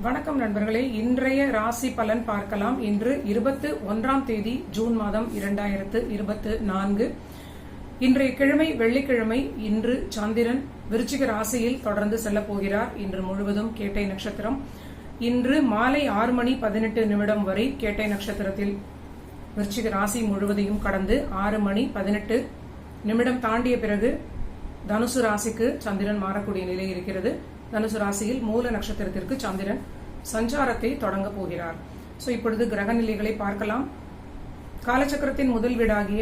வணக்கம் நண்பர்களே, இன்றைய ராசி பலன் பார்க்கலாம். இன்று 21ஆம் தேதி ஜூன் மாதம் 2024. இன்றைய கிழமை வெள்ளிக்கிழமை. இன்று சந்திரன் விருச்சிக ராசியில் தொடர்ந்து செல்ல போகிறார். இன்று முழுவதும் கேட்டை நட்சத்திரம். இன்று மாலை 6:18 வரை கேட்டை நட்சத்திரத்தில் விருச்சிக ராசி முழுவதையும் கடந்து 6:18 தாண்டிய பிறகு தனுசு ராசிக்கு சந்திரன் மாறக்கூடிய நிலை இருக்கிறது. தனுசு ராசியில் மூல நட்சத்திரத்திற்கு சந்திரன் சஞ்சாரத்தை தொடங்க போகிறார். இப்பொழுது கிரக நிலைகளை பார்க்கலாம். காலச்சக்கரத்தின் முதல் வீடாகிய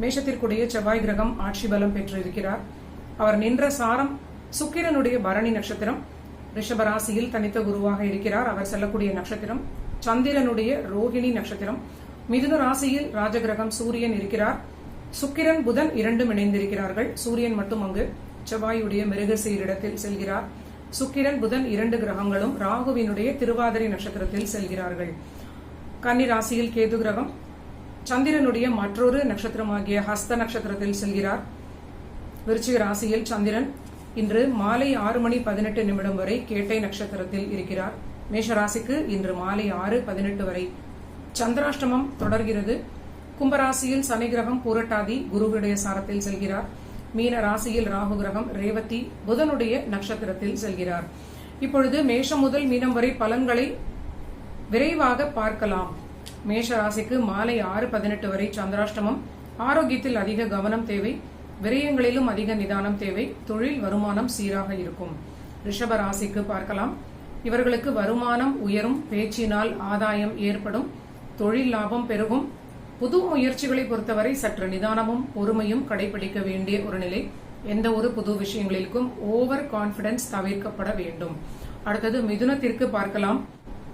மேஷத்திற்குடைய செவ்வாய் கிரகம் ஆட்சி பலம் பெற்றிருக்கிறார். அவர் நின்ற சாரம் சுக்கிரனுடைய பரணி நட்சத்திரம். ரிஷப ராசியில் தனித்த குருவாக இருக்கிறார். அவர் செல்லக்கூடிய நட்சத்திரம் சந்திரனுடைய ரோகிணி நட்சத்திரம். மிதுன ராசியில் ராஜகிரகம் சூரியன் இருக்கிறார். சுக்கிரன் புதன் இரண்டும் இணைந்திருக்கிறார்கள். சூரியன் மட்டும் அங்கு செவ்வாயுடைய மிருகசீரிடத்தில் செல்கிறார். சுக்கிரன் புதன் இரண்டு கிரகங்களும் ராகுவினுடைய திருவாதிரை நட்சத்திரத்தில் செல்கிறார்கள். கன்னி ராசியில் கேது கிரகம் சந்திரனுடைய மற்றொரு நட்சத்திரமாகிய ஹஸ்த நட்சத்திரத்தில் செல்கிறார். விருச்சிக ராசியில் சந்திரன் இன்று மாலை 6:18 வரை கேட்டை நட்சத்திரத்தில் இருக்கிறார். மேஷ ராசிக்கு இன்று மாலை 6:18 வரை சந்திராஷ்டமம் தொடர்கிறது. கும்பராசியில் சனி கிரகம் பூரட்டாதி குருவுடைய சாரத்தில் செல்கிறார். மீன ராசியில் ராகு கிரகம் ரேவதி புதனுடைய நட்சத்திரத்தில் செல்கிறார். இப்பொழுது மேஷம் முதல் மீனம் வரை பலன்களை விரைவாக பார்க்கலாம். மேஷ ராசிக்கு மாலை 6:18 வரை சந்திராஷ்டமம். ஆரோக்கியத்தில் அதிக கவனம் தேவை. விரயங்களிலும் அதிக நிதானம் தேவை. தொழில் வருமானம் சீராக இருக்கும். ரிஷப ராசிக்கு பார்க்கலாம். இவர்களுக்கு வருமானம் உயரும். பேச்சினால் ஆதாயம் ஏற்படும். தொழில் லாபம் பெருகும். புது முயற்சிகளை பொறுத்தவரை சற்று நிதானமும் பொறுமையும் கடைபிடிக்க வேண்டிய ஒரு நிலை. எந்த ஒரு புது விஷயங்களிலும் ஓவர் கான்பிடன்ஸ் தவிர்க்கப்பட வேண்டும். அடுத்தது மிதுனத்திற்கு பார்க்கலாம்.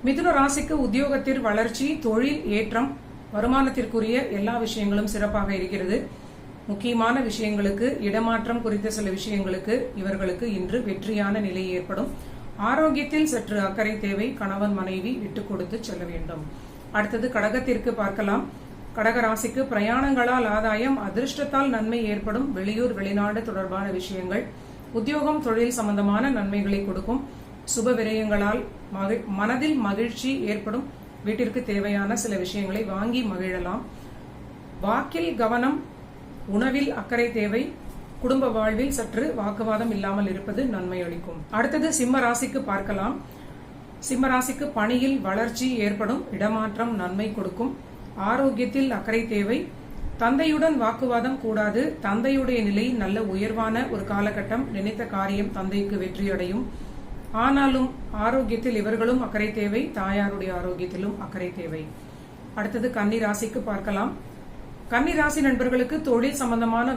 மிதுன ராசிக்கு உத்தியோகத்தில் வளர்ச்சி, தொழில் ஏற்றம், வருமானத்திற்குரிய எல்லா விஷயங்களும் சிறப்பாக இருக்கிறது. முக்கியமான விஷயங்களுக்கு இடமாற்றம் குறித்த சில விஷயங்களுக்கு இவர்களுக்கு இன்று வெற்றியான நிலை ஏற்படும். ஆரோக்கியத்தில் சற்று அக்கறை தேவை. கணவன் மனைவி விட்டுக் கொடுத்து செல்ல வேண்டும். அடுத்தது கடகத்திற்கு பார்க்கலாம். கடக ராசிக்கு பிரயாணங்களால் ஆதாயம், அதிர்ஷ்டத்தால் நன்மை ஏற்படும். வெளியூர் வெளிநாடு தொடர்பான விஷயங்கள், உத்தியோகம் தொழில் சம்பந்தமான நன்மைகளை கொடுக்கும். சுப விரயங்களால் மனதில் மகிழ்ச்சி ஏற்படும். வீட்டிற்கு தேவையான சில விஷயங்களை வாங்கி மகிழலாம். வாக்கில் கவனம், உணவில் அக்கறை தேவை. குடும்ப வாழ்வில் சற்று வாக்குவாதம் இல்லாமல் இருப்பது நன்மை அளிக்கும். அடுத்தது சிம்ம ராசிக்கு பார்க்கலாம். சிம்ம ராசிக்கு பணியில் வளர்ச்சி ஏற்படும். இடமாற்றம் நன்மை கொடுக்கும். ஆரோக்கியத்தில் அக்கறை தேவை. தந்தையுடன் வாக்குவாதம் கூடாது. தந்தையுடைய நிலை நல்ல உயர்வான ஒரு காலகட்டம். நினைத்த காரியம் தந்தைக்கு வெற்றியடையும். ஆனாலும் ஆரோக்கியத்தில் இவர்களும் அக்கறை தேவை. தாயாருடைய ஆரோக்கியத்திலும் அக்கறை தேவை. அடுத்தது கன்னி ராசிக்கு பார்க்கலாம். கன்னி ராசி நண்பர்களுக்கு தொழில் சம்பந்தமான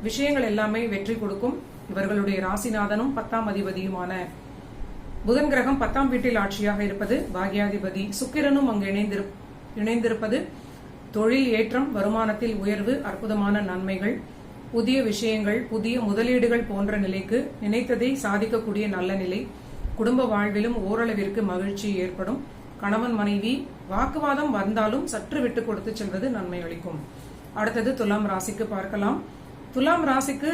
விஷயங்கள் எல்லாமே வெற்றி கொடுக்கும். இவர்களுடைய ராசிநாதனும் 10ஆம் அதிபதியுமான புதன் கிரகம் 10ஆம் வீட்டில் ஆட்சியாக இருப்பது. பாக்யாதிபதி சுக்கிரனும் அங்கு இணைந்திருப்பது தொழில் ஏற்றம், வருமானத்தில் உயர்வு, அற்புதமான நன்மைகள், புதிய விஷயங்கள், புதிய முதலீடுகள் போன்ற நிலைக்கு நினைத்ததை சாதிக்கக்கூடிய நல்ல நிலை. குடும்ப வாழ்விலும் ஓரளவிற்கு மகிழ்ச்சி ஏற்படும். கணவன் மனைவி வாக்குவாதம் வந்தாலும் சற்று விட்டு கொடுத்து செல்வது நன்மை அளிக்கும். அடுத்தது துலாம் ராசிக்கு பார்க்கலாம். துலாம் ராசிக்கு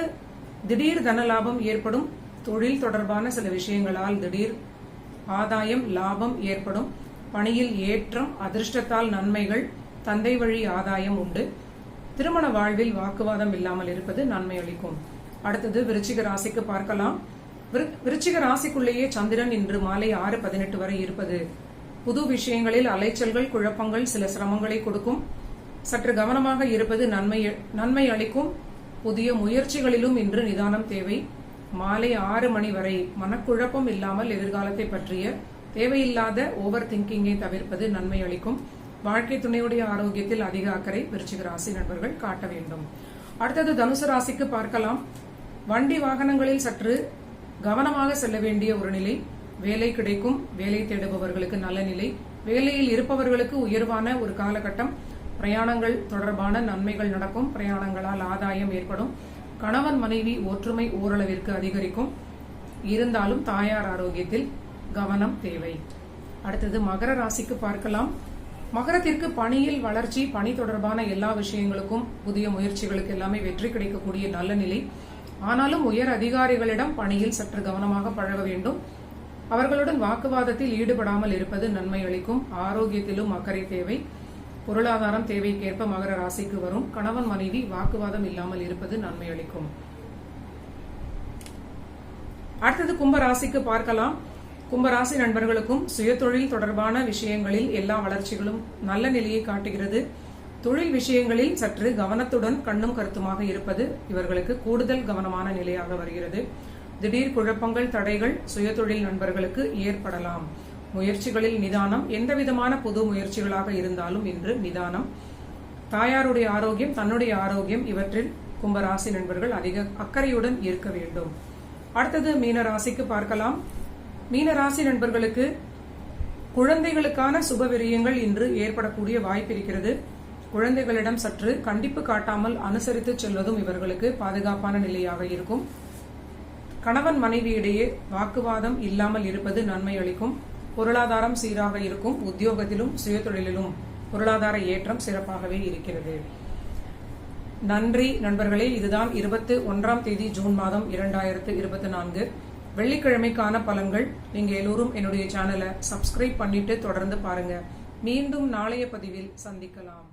திடீர் தன லாபம் ஏற்படும். தொழில் தொடர்பான சில விஷயங்களால் திடீர் ஆதாயம் லாபம் ஏற்படும். பணியில் ஏற்றம், அதிர்ஷ்டத்தால் நன்மைகள், தந்தை வழி ஆதாயம் உண்டு. திருமண வாழ்வில் வாக்குவாதம் இல்லாமல் இருப்பது நன்மை அளிக்கும். அடுத்தது விருச்சிக ராசிக்கு பார்க்கலாம். விருச்சிக ராசிக்குள்ளேயே சந்திரன் இன்று மாலை 6:18 வரை இருப்பது புது விஷயங்களில் அலைச்சல்கள், குழப்பங்கள், சில சிரமங்களை கொடுக்கும். சற்று கவனமாக இருப்பது நன்மை அளிக்கும். புதிய முயற்சிகளிலும் இன்று நிதானம் தேவை. மாலை 6 மணி வரை மனக்குழப்பம் இல்லாமல் எதிர்காலத்தை பற்றிய தேவையில்லாத ஓவர் திங்கிங்கை தவிர்ப்பது நன்மை அளிக்கும். வாழ்க்கை துணையுடைய ஆரோக்கியத்தில் அதிக அக்கறை விருச்சிக ராசி நண்பர்கள் காட்ட வேண்டும். அடுத்தது தனுசு ராசிக்கு பார்க்கலாம். வண்டி வாகனங்களில் சற்று கவனமாக செல்ல வேண்டிய ஒரு நிலை. வேலை கிடைக்கும். வேலை தேடுபவர்களுக்கு நல்ல நிலை. வேலையில் இருப்பவர்களுக்கு உயர்வான ஒரு காலகட்டம். பிரயாணங்கள் தொடர்பான நன்மைகள் நடக்கும். பிரயாணங்களால் ஆதாயம் ஏற்படும். கணவன் மனைவி ஒற்றுமை ஓரளவிற்கு அதிகரிக்கும். இருந்தாலும் தாயார் ஆரோக்கியத்தில் கவனம் தேவை. அடுத்தது மகர ராசிக்கு பார்க்கலாம். மகரத்திற்கு பணியில் வளர்ச்சி, பணி தொடர்பான எல்லா விஷயங்களுக்கும் புதிய முயற்சிகளுக்கு எல்லாமே வெற்றி கிடைக்கக்கூடிய நல்ல நிலை. ஆனாலும் உயர் அதிகாரிகளிடம் பணியில் சற்று கவனமாக பழக வேண்டும். அவர்களுடன் வாக்குவாதத்தில் ஈடுபடாமல் இருப்பது நன்மை அளிக்கும். ஆரோக்கியத்திலும் அக்கறை தேவை. பொருளாதாரம் தேவைக்கேற்ப மகர ராசிக்கு வரும். கணவன் மனைவி வாக்குவாதம் இல்லாமல் இருப்பது நன்மை அளிக்கும். அடுத்தது கும்பராசிக்கு பார்க்கலாம். கும்பராசி நண்பர்களுக்கும் சுயதொழில் தொடர்பான விஷயங்களில் எல்லா வளர்ச்சிகளும் நல்ல நிலையை காட்டுகிறது. தொழில் விஷயங்களில் சற்று கவனத்துடன் கண்ணும் கருத்துமாக இருப்பது இவர்களுக்கு கூடுதல் கவனமான நிலையாக வருகிறது. திடீர் குழப்பங்கள், தடைகள் சுயதொழில் நண்பர்களுக்கு ஏற்படலாம். முயற்சிகளில் நிதானம். எந்தவிதமான புது முயற்சிகளாக இருந்தாலும் இன்று நிதானம். தாயாருடைய ஆரோக்கியம், தன்னுடைய ஆரோக்கியம், இவற்றில் கும்பராசி நண்பர்கள் அதிக அக்கறையுடன் இருக்க வேண்டும். அடுத்தது மீனராசிக்கு பார்க்கலாம். மீனராசி நண்பர்களுக்கு குழந்தைகளுக்கான சுபவிரியங்கள் இன்று ஏற்படக்கூடிய வாய்ப்பு இருக்கிறது. குழந்தைகளிடம் சற்று கண்டிப்பு காட்டாமல் அனுசரித்து செல்வதும் இவர்களுக்கு பாதுகாப்பான நிலையாக இருக்கும். கணவன் மனைவியிடையே வாக்குவாதம் இல்லாமல் இருப்பது நன்மை அளிக்கும். பொருளாதாரம் சீராக இருக்கும். உத்தியோகத்திலும் சுயதொழிலிலும் பொருளாதார ஏற்றம் சிறப்பாகவே இருக்கிறது. நன்றி நண்பர்களே. இதுதான் 21ஆம் தேதி ஜூன் மாதம் 2024 வெள்ளிக்கிழமைக்கான பலன்கள். நீங்க எல்லோரும் என்னுடைய சேனலை சப்ஸ்கிரைப் பண்ணிட்டு தொடர்ந்து பாருங்க. மீண்டும் நாளைய பதிவில் சந்திக்கலாம்.